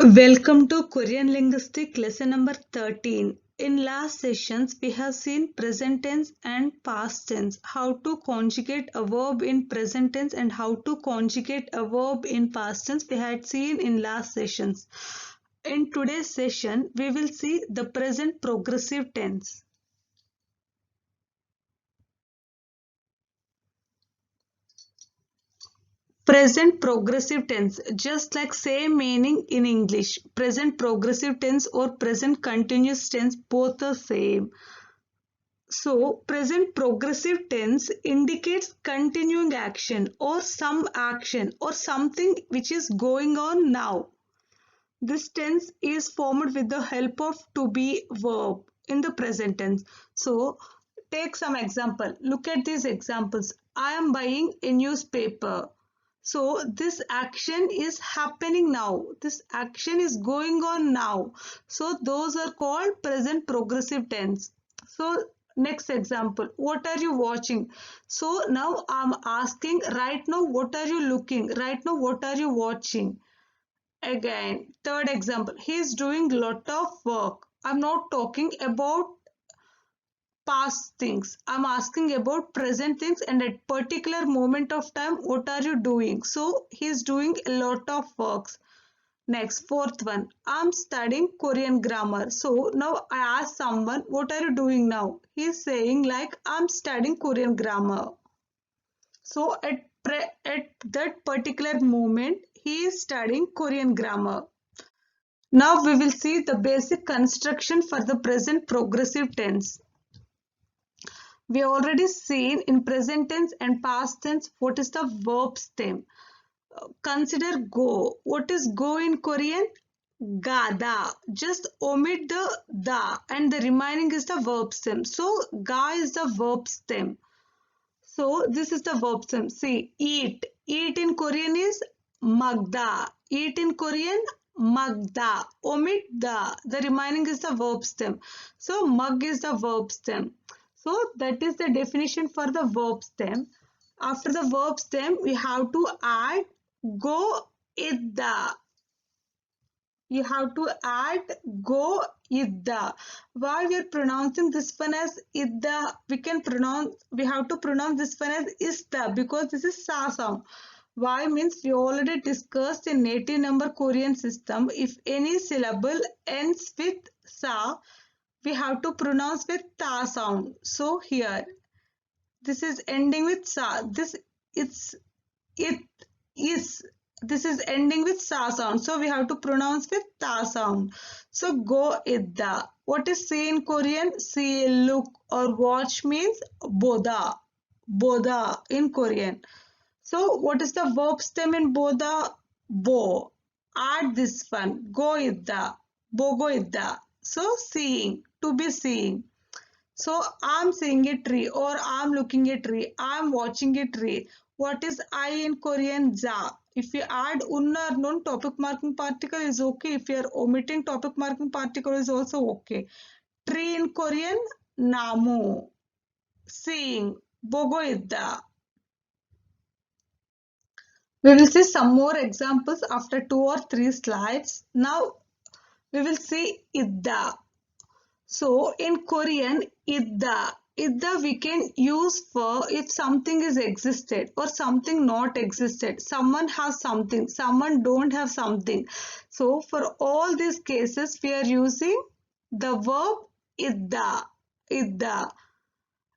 Welcome to Korean Linguistic lesson number 13. In last sessions, we have seen present tense and past tense, how to conjugate a verb in present tense and how to conjugate a verb in past tense we had seen in last sessions. In today's session, we will see the present progressive tense. Present progressive tense, just like same meaning in English. Present progressive tense or present continuous tense, both are same. So, present progressive tense indicates continuing action or some action or something which is going on now. This tense is formed with the help of to be verb in the present tense. So, take some example. Look at these examples. I am buying a newspaper. So, this action is happening now. This action is going on now. So, those are called present progressive tense. So, next example, what are you watching? So, now I'm asking right now, what are you looking? Right now, what are you watching? Again, third example, he is doing lot of work. I'm not talking about past things. I'm asking about present things and at particular moment of time, what are you doing? So he is doing a lot of works. Next, fourth one, I'm studying Korean grammar. So now I ask someone, what are you doing now? He is saying like, I'm studying Korean grammar. So at that particular moment, he is studying Korean grammar. Now we will see the basic construction for the present progressive tense. We have already seen in present tense and past tense what is the verb stem. Consider go. What is go in Korean? Gada. Just omit the da and the remaining is the verb stem. So ga is the verb stem. So this is the verb stem. See, eat. Eat in Korean is magda. Eat in Korean, magda. Omit da. The remaining is the verb stem. So mug is the verb stem. So that is the definition for the verb stem. After the verb stem, we have to add go idda. You have to add go idda. While we are pronouncing this one as idda, we have to pronounce this one as ista because this is sa sound. Why means we already discussed in native number Korean system. If any syllable ends with sa, we have to pronounce with ta sound. So here, this is ending with sa. It is, this is ending with sa sound, so we have to pronounce with ta sound. So go idda. What is see in Korean? See, look or watch means boda. Boda in Korean. So what is the verb stem in boda? Bo. Add this one. Go idda. Bogo idda. So seeing, to be seeing. So I'm seeing a tree or I'm looking a tree. I'm watching a tree. What is I in Korean? Ja. If you add un or nun, topic marking particle is okay. If you are omitting topic marking particle is also okay. Tree in Korean? Namu. Seeing. Bogo idda. We will see some more examples after 2 or 3 slides. Now we will see idda. So in Korean, idda we can use for if something is existed or something not existed. Someone has something, someone don't have something. So for all these cases, we are using the verb idda. Idda.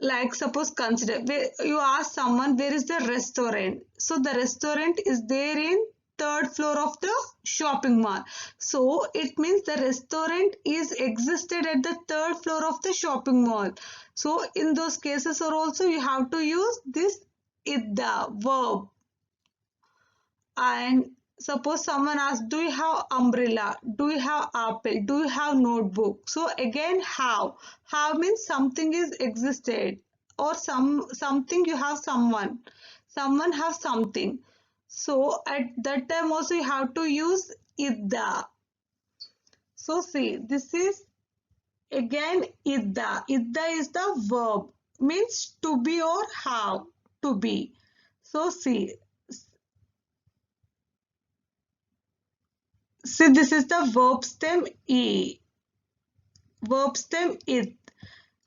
Like suppose consider you ask someone where is the restaurant. So the restaurant is there in third floor of the shopping mall. So it means the restaurant is existed at the third floor of the shopping mall. So in those cases or also you have to use this idda verb. And suppose someone asks, do you have umbrella? Do you have apple? Do you have notebook? So again, have means something is existed or something you have someone have something. So at that time also you have to use idda. So see, this is again idda. Idda is the verb, means to be or have, to be. So see, See, this is the verb stem E. Verb stem it.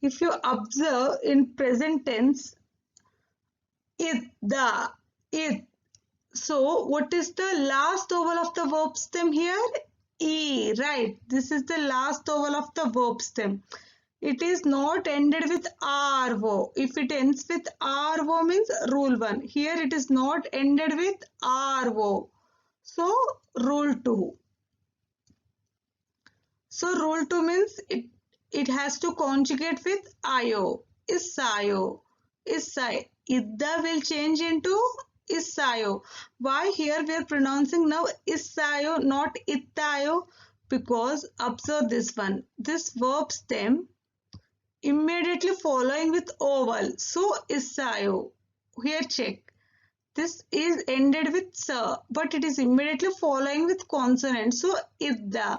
If you observe in present tense, it, the, it. So, what is the last vowel of the verb stem here? E, right? This is the last vowel of the verb stem. It is not ended with RO. If it ends with RO means rule 1. Here it is not ended with RO. So, rule 2. So, rule 2 means it has to conjugate with IO. Isayo. Isai. Idda will change into Isayo. Why here we are pronouncing now Isayo, not Ittayo? Because observe this one. This verb stem immediately following with vowel. So Isayo. Here check. This is ended with sa, but it is immediately following with consonant. So idda.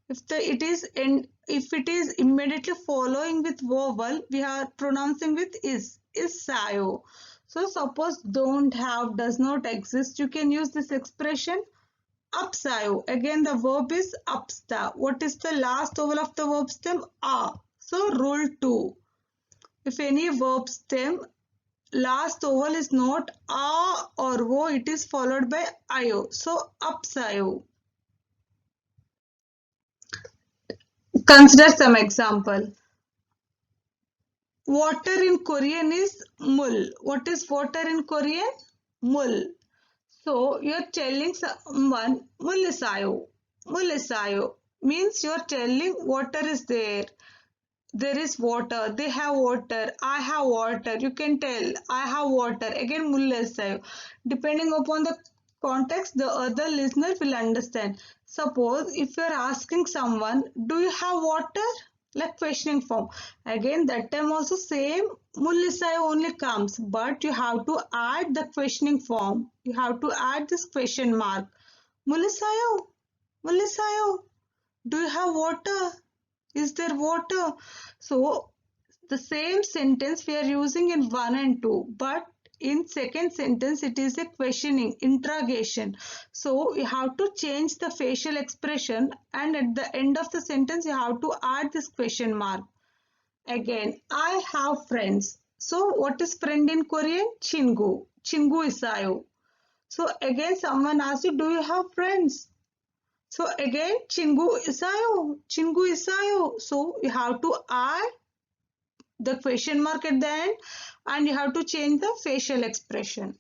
If it is immediately following with vowel, we are pronouncing with is sayo. So suppose don't have, does not exist, you can use this expression upsayo. Again the verb is upsta. What is the last vowel of the verb stem? A. So rule 2. If any verb stem last vowel is not a or o, it is followed by io. So upsayo. Consider some example. Water in Korean is mul. What is water in Korean? Mul. So you're telling someone mulisayo. Mulisayo means you're telling water is there. There is water. They have water. I have water. You can tell I have water. Again mulisayo. Depending upon the context, the other listener will understand. Suppose if you're asking someone, do you have water? Like questioning form. Again, that time also same Mullisai only comes, but you have to add the questioning form. You have to add this question mark. Mullisayo, Mullisayo, do you have water? Is there water? So the same sentence we are using in 1 and 2, but in second sentence it is a questioning, interrogation. So you have to change the facial expression, and at the end of the sentence you have to add this question mark. Again, I have friends. So what is friend in Korean? Chingu. Chingu isayo. So again someone asks you, do you have friends? So again, Chingu isayo. Chingu isayo. So you have to add the question mark at the end, and you have to change the facial expression.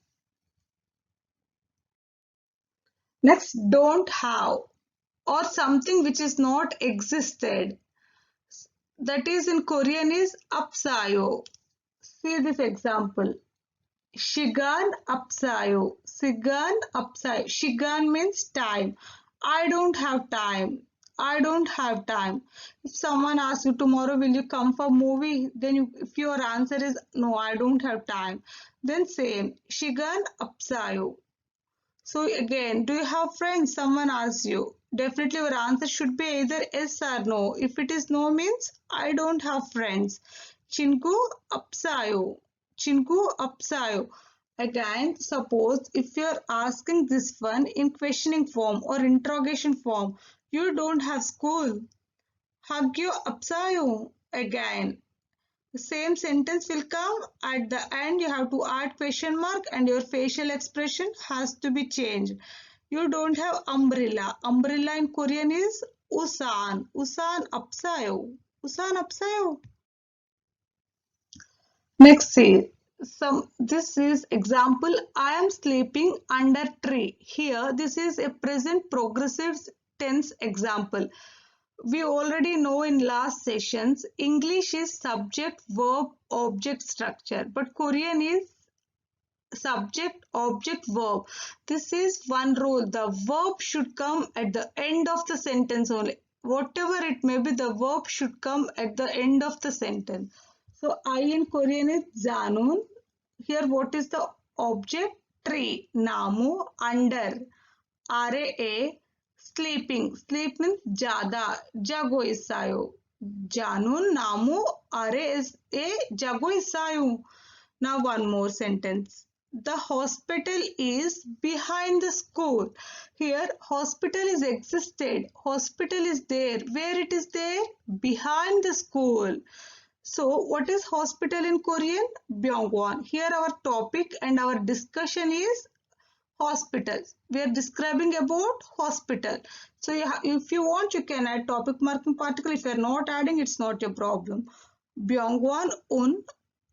Next, don't have, or something which is not existed. That is in Korean is apsayo. See this example. Shigan apsayo. Shigan apsayo. Shigan means time. I don't have time. I don't have time. If someone asks you tomorrow, will you come for movie? Then if your answer is no, I don't have time, then same. Shigan apsayo. So again, do you have friends? Someone asks you. Definitely your answer should be either yes or no. If it is no means I don't have friends. Chinku apsayo. Chinku apsayo. Again, suppose if you are asking this one in questioning form or interrogation form, you don't have school. Hagyo apsayo. Again, the same sentence will come. At the end, you have to add question mark and your facial expression has to be changed. You don't have umbrella. Umbrella in Korean is usan. Usan apsayo. Usan apsayo. Next see. This is example. I am sleeping under tree. Here, this is a present progressive tense example. We already know in last sessions, English is subject, verb, object structure, but Korean is subject, object, verb. This is one rule. The verb should come at the end of the sentence only. Whatever it may be, the verb should come at the end of the sentence. So, I in Korean is janun. Here, what is the object? Tree. Namu, under. RA, sleeping. Sleep means jada. Jago isayo. Janun, namu, RA, jago isayo. Now one more sentence. The hospital is behind the school. Here hospital is existed. Hospital is there. Where it is there? Behind the school. So what is hospital in Korean? Byongwon. Here our topic and our discussion is hospitals. We are describing about hospital. So if you want, you can add topic marking particle. If you are not adding, it's not a problem. Byongwon un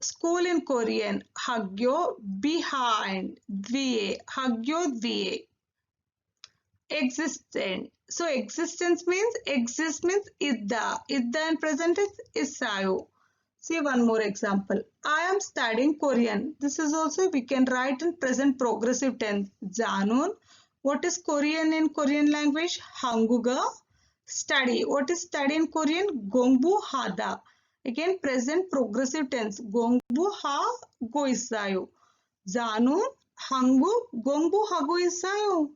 school in Korean. Hagyo behind. Dviye. Hagyo dviye. Existent. So existence means exist means idda. Idda and present is isayo. See one more example. I am studying Korean. This is also we can write in present progressive tense. Janun. What is Korean in Korean language? Hanguga. Study. What is study in Korean? Gongbu hada. Again present progressive tense. Gongbu ha go isayo. Janun. Hangu. Gongbu hago isayo.